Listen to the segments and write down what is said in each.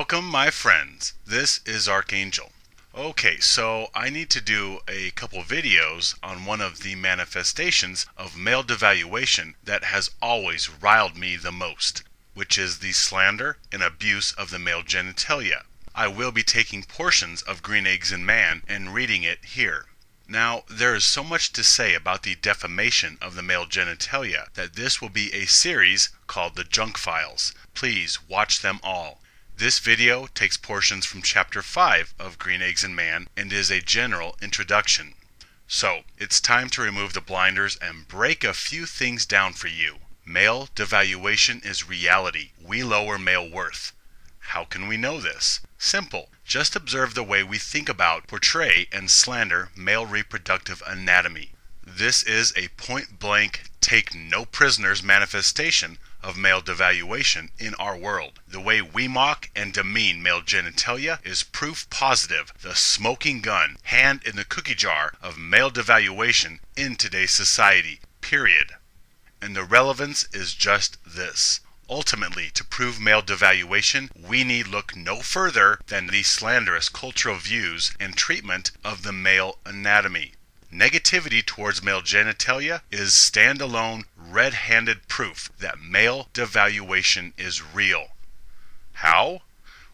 Welcome, my friends. This is Archangel. Okay, so I need to do a couple videos on one of the manifestations of male devaluation that has always riled me the most, which is the slander and abuse of the male genitalia. I will be taking portions of Green Eggs in Man and reading it here. Now, there is so much to say about the defamation of the male genitalia that this will be a series called the Junk Files. Please watch them all. This video takes portions from Chapter 5 of Green Eggs in Man and is a general introduction. So, it's time to remove the blinders and break a few things down for you. Male devaluation is reality. We lower male worth. How can we know this? Simple. Just observe the way we think about, portray, and slander male reproductive anatomy. This is a point-blank, take-no-prisoners manifestation of male devaluation in our world. The way we mock and demean male genitalia is proof positive, the smoking gun, hand in the cookie jar of male devaluation in today's society, period. And the relevance is just this. Ultimately, to prove male devaluation, we need look no further than the slanderous cultural views and treatment of the male anatomy. Negativity towards male genitalia is standalone, red-handed proof that male devaluation is real. How?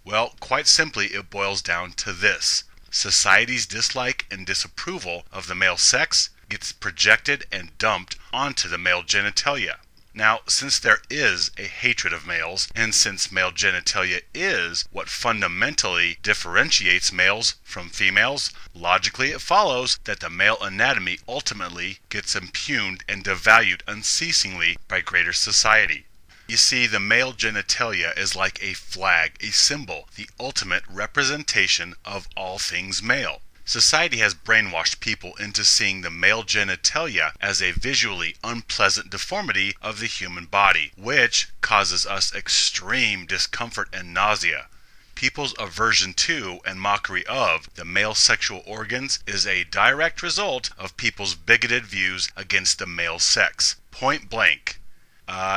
Well, quite simply, it boils down to this. Society's dislike and disapproval of the male sex gets projected and dumped onto the male genitalia. Now, since there is a hatred of males, and since male genitalia is what fundamentally differentiates males from females, logically it follows that the male anatomy ultimately gets impugned and devalued unceasingly by greater society. You see, the male genitalia is like a flag, a symbol, the ultimate representation of all things male. Society has brainwashed people into seeing the male genitalia as a visually unpleasant deformity of the human body, which causes us extreme discomfort and nausea. People's aversion to and mockery of the male sexual organs is a direct result of people's bigoted views against the male sex. Point blank.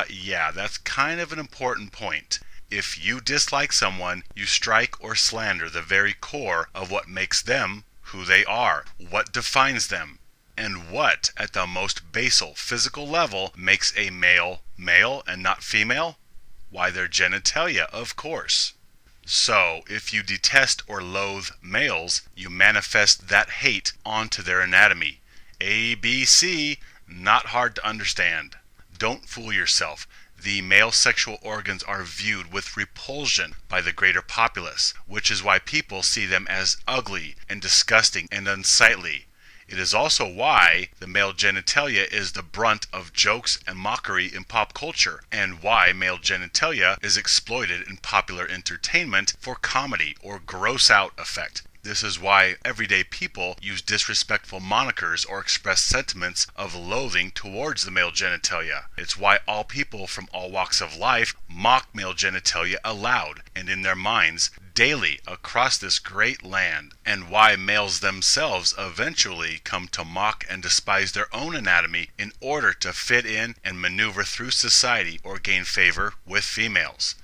Yeah, that's kind of an important point. If you dislike someone, you strike or slander the very core of what makes them who they are, what defines them, and what, at the most basal physical level, makes a male male and not female? Why, their genitalia, of course. So, if you detest or loathe males, you manifest that hate onto their anatomy. ABC, not hard to understand. Don't fool yourself. The male sexual organs are viewed with repulsion by the greater populace, which is why people see them as ugly and disgusting and unsightly. It is also why the male genitalia is the brunt of jokes and mockery in pop culture, and why male genitalia is exploited in popular entertainment for comedy or gross-out effect. This is why everyday people use disrespectful monikers or express sentiments of loathing towards the male genitalia. It's why all people from all walks of life mock male genitalia aloud and in their minds daily across this great land, and why males themselves eventually come to mock and despise their own anatomy in order to fit in and maneuver through society or gain favor with females.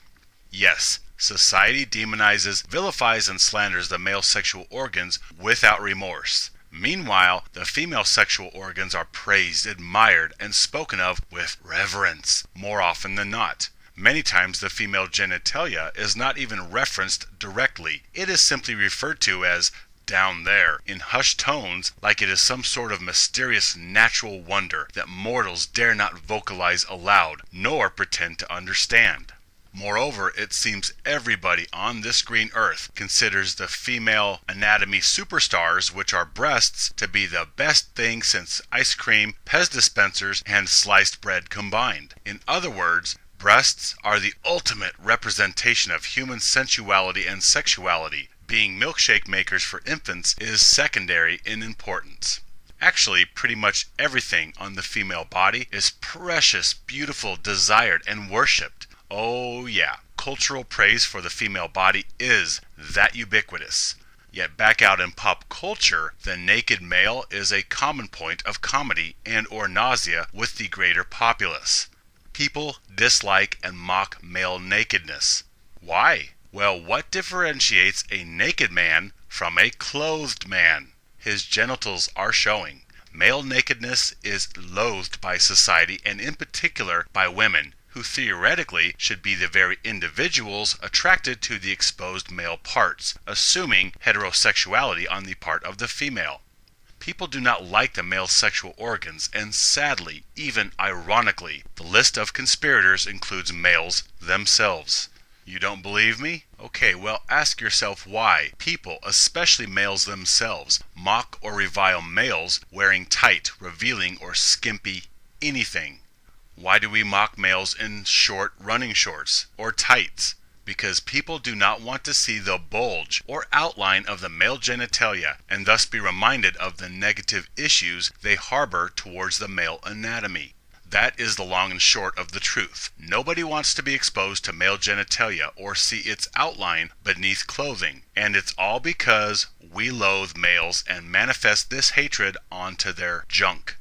Yes, society demonizes, vilifies, and slanders the male sexual organs without remorse. Meanwhile, the female sexual organs are praised, admired, and spoken of with reverence more often than not. Many times the female genitalia is not even referenced directly. It is simply referred to as down there in hushed tones, like it is some sort of mysterious natural wonder that mortals dare not vocalize aloud nor pretend to understand. Moreover, it seems everybody on this green earth considers the female anatomy superstars, which are breasts, to be the best thing since ice cream, Pez dispensers, and sliced bread combined. In other words, breasts are the ultimate representation of human sensuality and sexuality. Being milkshake makers for infants is secondary in importance. Actually, pretty much everything on the female body is precious, beautiful, desired, and worshipped. Oh yeah, cultural praise for the female body is that ubiquitous. Yet back out in pop culture, the naked male is a common point of comedy and or nausea with the greater populace. People dislike and mock male nakedness. Why? Well, what differentiates a naked man from a clothed man? His genitals are showing. Male nakedness is loathed by society, and in particular by women, who theoretically should be the very individuals attracted to the exposed male parts, assuming heterosexuality on the part of the female. People do not like the male sexual organs, and sadly, even ironically, the list of conspirators includes males themselves. You don't believe me? Okay, well, ask yourself why people, especially males themselves, mock or revile males wearing tight, revealing, or skimpy anything. Why do we mock males in short running shorts or tights? Because people do not want to see the bulge or outline of the male genitalia and thus be reminded of the negative issues they harbor towards the male anatomy. That is the long and short of the truth. Nobody wants to be exposed to male genitalia or see its outline beneath clothing, and it's all because we loathe males and manifest this hatred onto their junk.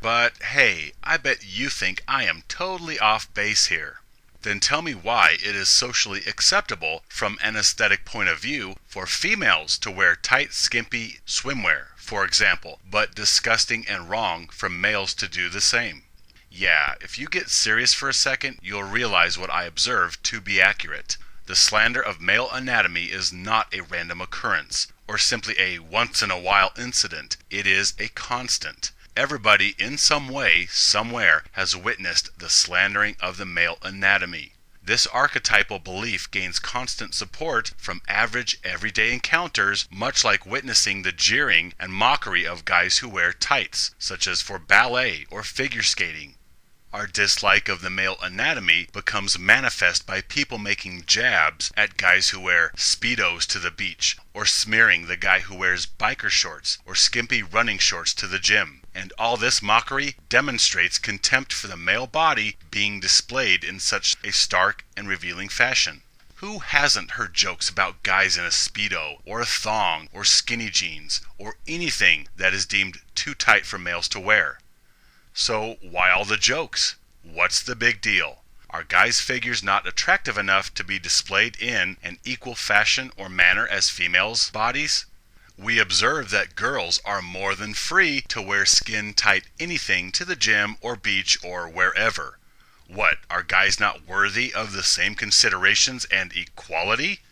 But hey, I bet you think I am totally off base here. Then tell me why it is socially acceptable from an aesthetic point of view for females to wear tight, skimpy swimwear, for example, but disgusting and wrong for males to do the same. Yeah, if you get serious for a second, you'll realize what I observe to be accurate. The slander of male anatomy is not a random occurrence, or simply a once-in-a-while incident. It is a constant. Everybody in some way, somewhere, has witnessed the slandering of the male anatomy. This archetypal belief gains constant support from average, everyday encounters, much like witnessing the jeering and mockery of guys who wear tights, such as for ballet or figure skating. Our dislike of the male anatomy becomes manifest by people making jabs at guys who wear Speedos to the beach, or smearing the guy who wears biker shorts or skimpy running shorts to the gym. And all this mockery demonstrates contempt for the male body being displayed in such a stark and revealing fashion. Who hasn't heard jokes about guys in a Speedo, or a thong, or skinny jeans, or anything that is deemed too tight for males to wear? So why all the jokes? What's the big deal? Are guys' figures not attractive enough to be displayed in an equal fashion or manner as females' bodies? We observe that girls are more than free to wear skin-tight anything to the gym or beach or wherever. What, are guys not worthy of the same considerations and equality?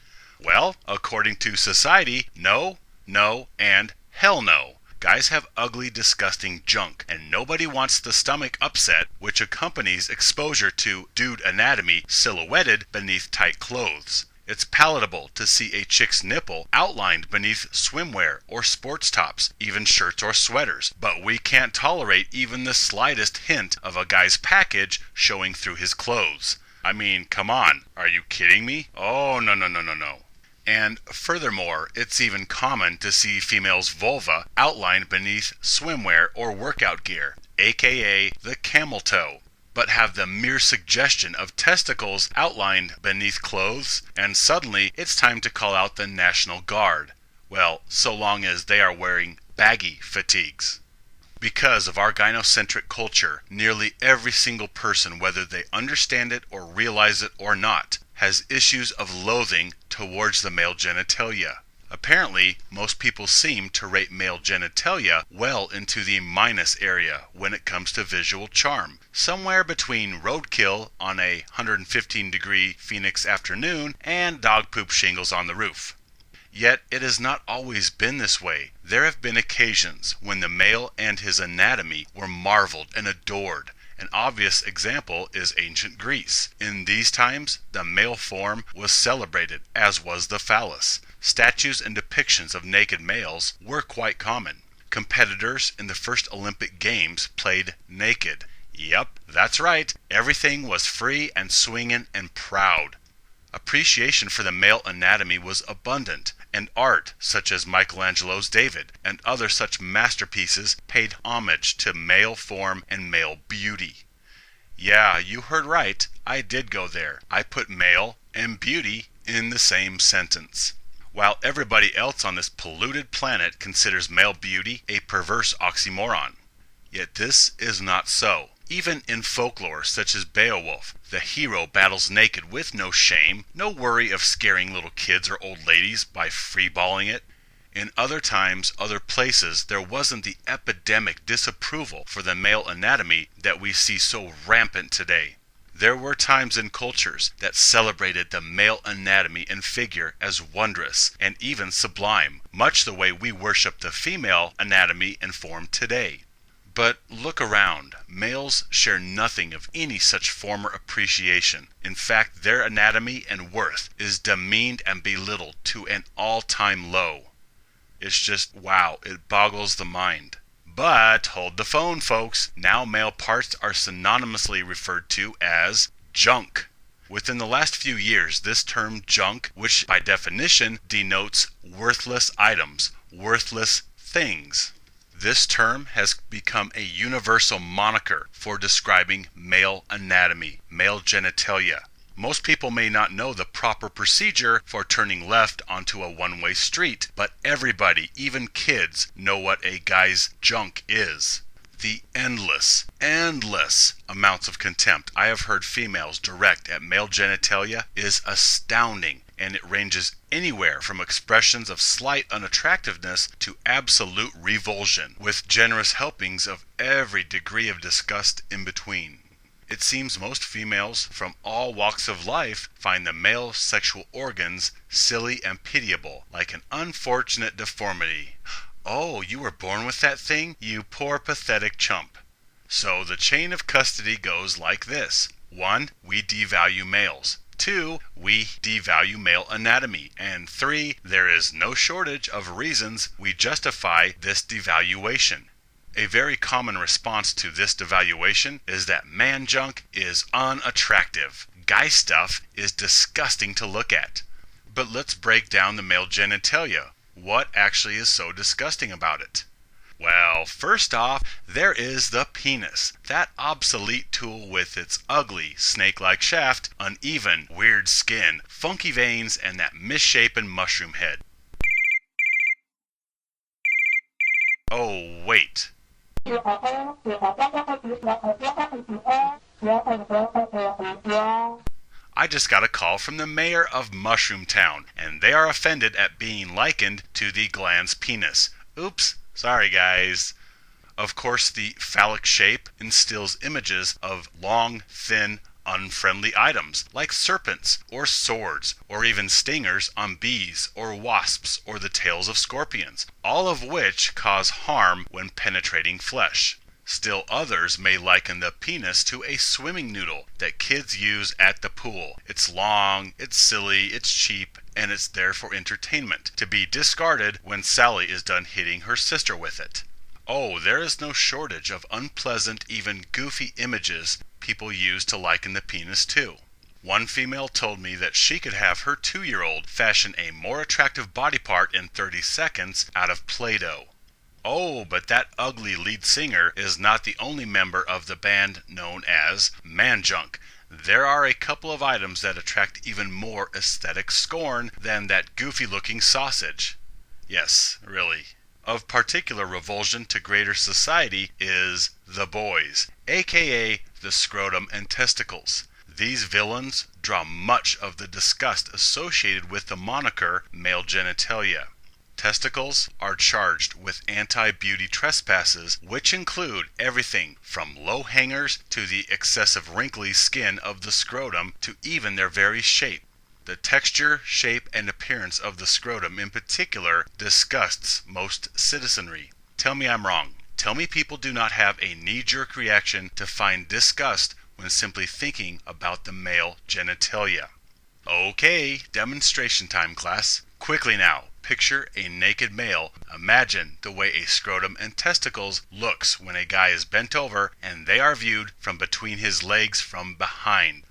Well, according to society, no, no, and hell no. Guys have ugly, disgusting junk, and nobody wants the stomach upset which accompanies exposure to dude anatomy silhouetted beneath tight clothes. It's palatable to see a chick's nipple outlined beneath swimwear or sports tops, even shirts or sweaters, but we can't tolerate even the slightest hint of a guy's package showing through his clothes. I mean, come on, are you kidding me? Oh, no. And furthermore, it's even common to see females' vulva outlined beneath swimwear or workout gear, aka the camel toe, but have the mere suggestion of testicles outlined beneath clothes, and suddenly it's time to call out the National Guard. Well, so long as they are wearing baggy fatigues. Because of our gynocentric culture, nearly every single person, whether they understand it or realize it or not, has issues of loathing towards the male genitalia. Apparently, most people seem to rate male genitalia well into the minus area when it comes to visual charm, somewhere between roadkill on a 115-degree Phoenix afternoon and dog poop shingles on the roof. Yet it has not always been this way. There have been occasions when the male and his anatomy were marveled and adored. An obvious example is ancient Greece. In these times, the male form was celebrated, as was the phallus. Statues and depictions of naked males were quite common. Competitors in the first Olympic Games played naked. Yep, that's right. Everything was free and swinging and proud. Appreciation for the male anatomy was abundant, and art, such as Michelangelo's David and other such masterpieces, paid homage to male form and male beauty. Yeah, you heard right. I did go there. I put male and beauty in the same sentence. While everybody else on this polluted planet considers male beauty a perverse oxymoron. Yet this is not so. Even in folklore such as Beowulf, the hero battles naked with no shame, no worry of scaring little kids or old ladies by freeballing it. In other times, other places, there wasn't the epidemic disapproval for the male anatomy that we see so rampant today. There were times in cultures that celebrated the male anatomy and figure as wondrous and even sublime, much the way we worship the female anatomy and form today. But look around. Males share nothing of any such former appreciation. In fact, their anatomy and worth is demeaned and belittled to an all-time low. It's just, wow, it boggles the mind. But hold the phone, folks. Now male parts are synonymously referred to as junk. Within the last few years, this term junk, which by definition denotes worthless items, worthless things. This term has become a universal moniker for describing male anatomy, male genitalia. Most people may not know the proper procedure for turning left onto a one-way street, but everybody, even kids, know what a guy's junk is. The endless amounts of contempt I have heard females direct at male genitalia is astounding, and it ranges anywhere from expressions of slight unattractiveness to absolute revulsion, with generous helpings of every degree of disgust in between. It seems most females from all walks of life find the male sexual organs silly and pitiable, like an unfortunate deformity. Oh, you were born with that thing? You poor pathetic chump. So the chain of custody goes like this. 1. We devalue males. 2. We devalue male anatomy. And 3. There is no shortage of reasons we justify this devaluation. A very common response to this devaluation is that man junk is unattractive. Guy stuff is disgusting to look at. But let's break down the male genitalia. What actually is so disgusting about it? Well, first off, there is the penis. That obsolete tool with its ugly, snake-like shaft, uneven, weird skin, funky veins, and that misshapen mushroom head. Oh, wait. I just got a call from the mayor of Mushroom Town, and they are offended at being likened to the gland's penis. Oops, sorry guys. Of course, the phallic shape instills images of long, thin, unfriendly items like serpents or swords or even stingers on bees or wasps or the tails of scorpions, all of which cause harm when penetrating flesh. Still others may liken the penis to a swimming noodle that kids use at the pool. It's long, it's silly, it's cheap, and it's there for entertainment, to be discarded when Sally is done hitting her sister with it. Oh, there is no shortage of unpleasant, even goofy images people use to liken the penis to. One female told me that she could have her 2-year-old fashion a more attractive body part in 30 seconds out of Play-Doh. Oh, but that ugly lead singer is not the only member of the band known as Man Junk. There are a couple of items that attract even more aesthetic scorn than that goofy-looking sausage. Yes, really. Of particular revulsion to greater society is the boys, aka the scrotum and testicles. These villains draw much of the disgust associated with the moniker male genitalia. Testicles are charged with anti-beauty trespasses, which include everything from low hangers to the excessive wrinkly skin of the scrotum to even their very shape. The texture, shape, and appearance of the scrotum in particular disgusts most citizenry. Tell me I'm wrong. Tell me people do not have a knee-jerk reaction to find disgust when simply thinking about the male genitalia. Okay, demonstration time, class. Quickly now, picture a naked male. Imagine the way a scrotum and testicles looks when a guy is bent over and they are viewed from between his legs from behind.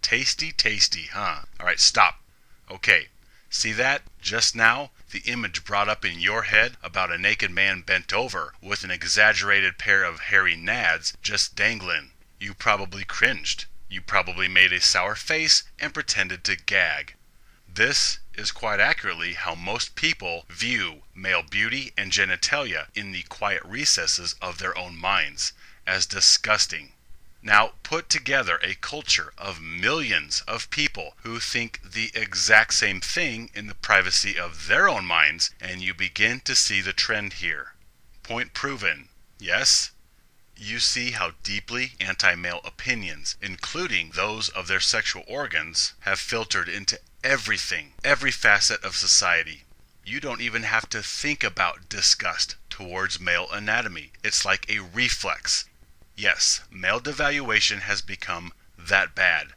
Tasty, tasty, huh? Alright, stop. Okay, see that? Just now, the image brought up in your head about a naked man bent over with an exaggerated pair of hairy nads just dangling. You probably cringed. You probably made a sour face and pretended to gag. This is quite accurately how most people view male beauty and genitalia in the quiet recesses of their own minds. as disgusting. Now, put together a culture of millions of people who think the exact same thing in the privacy of their own minds, and you begin to see the trend here. Point proven. Yes? You see how deeply anti-male opinions, including those of their sexual organs, have filtered into everything, every facet of society. You don't even have to think about disgust towards male anatomy. It's like a reflex. Yes, male devaluation has become that bad.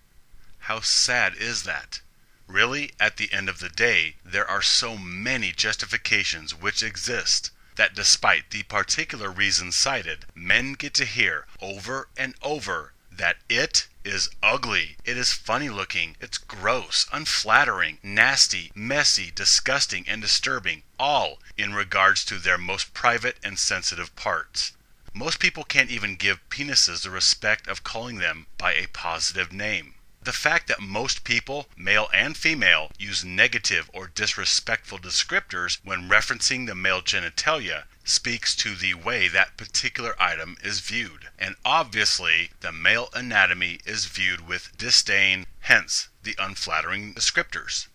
How sad is that? Really, at the end of the day, there are so many justifications which exist that despite the particular reasons cited, men get to hear over and over that it is ugly, it is funny looking, it's gross, unflattering, nasty, messy, disgusting, and disturbing, all in regards to their most private and sensitive parts. Most people can't even give penises the respect of calling them by a positive name. The fact that most people, male and female, use negative or disrespectful descriptors when referencing the male genitalia speaks to the way that particular item is viewed. And obviously, the male anatomy is viewed with disdain, hence the unflattering descriptors.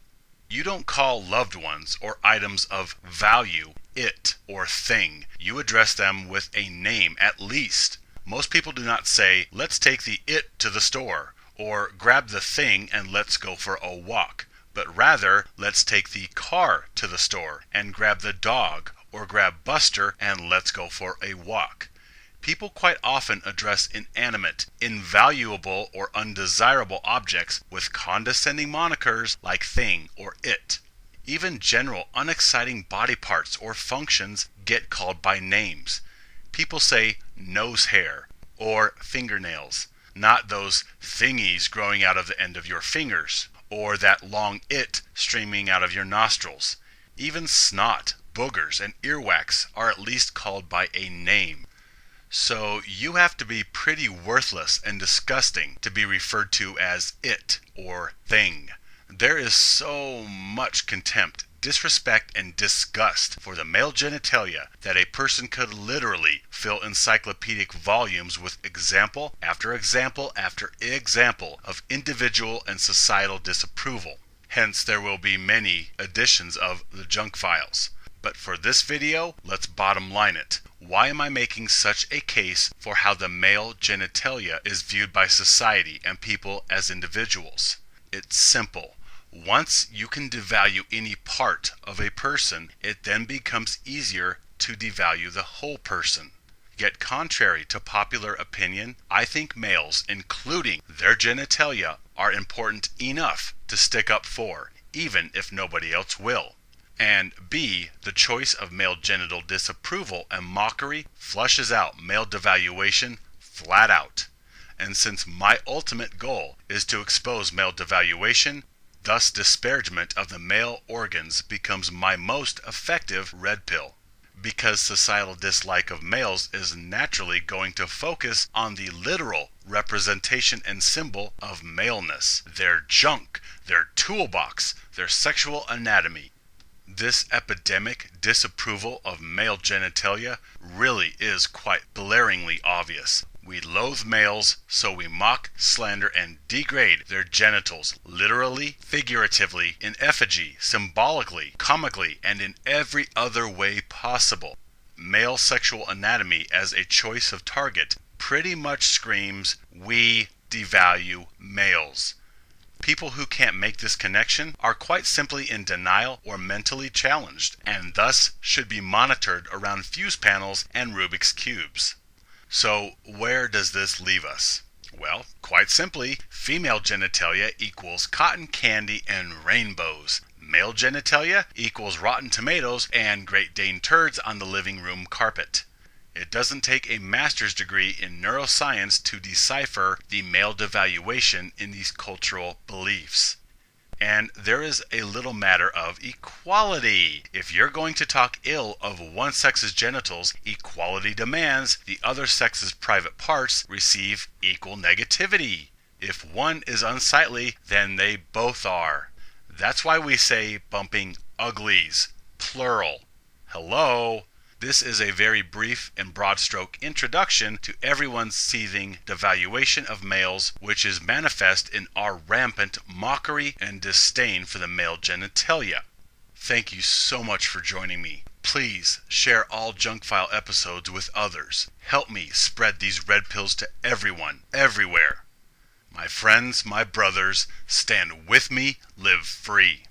You don't call loved ones or items of value it or thing. You address them with a name at least. Most people do not say, let's take the it to the store, or grab the thing and let's go for a walk, but rather, let's take the car to the store and grab the dog, or grab Buster and let's go for a walk. People quite often address inanimate, invaluable, or undesirable objects with condescending monikers like thing or it. Even general unexciting body parts or functions get called by names. People say nose hair or fingernails, not those thingies growing out of the end of your fingers, or that long it streaming out of your nostrils. Even snot, boogers, and earwax are at least called by a name. So you have to be pretty worthless and disgusting to be referred to as it or thing. There is so much contempt, disrespect, and disgust for the male genitalia that a person could literally fill encyclopedic volumes with example after example after example of individual and societal disapproval. Hence, there will be many editions of the junk files. But for this video, let's bottom line it. Why am I making such a case for how the male genitalia is viewed by society and people as individuals? It's simple. Once you can devalue any part of a person, it then becomes easier to devalue the whole person. Yet contrary to popular opinion, I think males, including their genitalia, are important enough to stick up for, even if nobody else will. And B, the choice of male genital disapproval and mockery flushes out male devaluation flat out. And since my ultimate goal is to expose male devaluation, thus disparagement of the male organs becomes my most effective red pill. Because societal dislike of males is naturally going to focus on the literal representation and symbol of maleness, their junk, their toolbox, their sexual anatomy. This epidemic disapproval of male genitalia really is quite blaringly obvious. We loathe males, so we mock, slander, and degrade their genitals, literally, figuratively, in effigy, symbolically, comically, and in every other way possible. Male sexual anatomy as a choice of target pretty much screams, we devalue males. People who can't make this connection are quite simply in denial or mentally challenged, and thus should be monitored around fuse panels and Rubik's cubes. So where does this leave us? Well, quite simply, female genitalia equals cotton candy and rainbows. Male genitalia equals rotten tomatoes and Great Dane turds on the living room carpet. It doesn't take a master's degree in neuroscience to decipher the male devaluation in these cultural beliefs. And there is a little matter of equality. If you're going to talk ill of one sex's genitals, equality demands the other sex's private parts receive equal negativity. If one is unsightly, then they both are. That's why we say bumping uglies, plural. Hello? This is a very brief and broad stroke introduction to everyone's seething devaluation of males, which is manifest in our rampant mockery and disdain for the male genitalia. Thank you so much for joining me. Please share all Junk File episodes with others. Help me spread these red pills to everyone, everywhere. My friends, my brothers, stand with me, live free.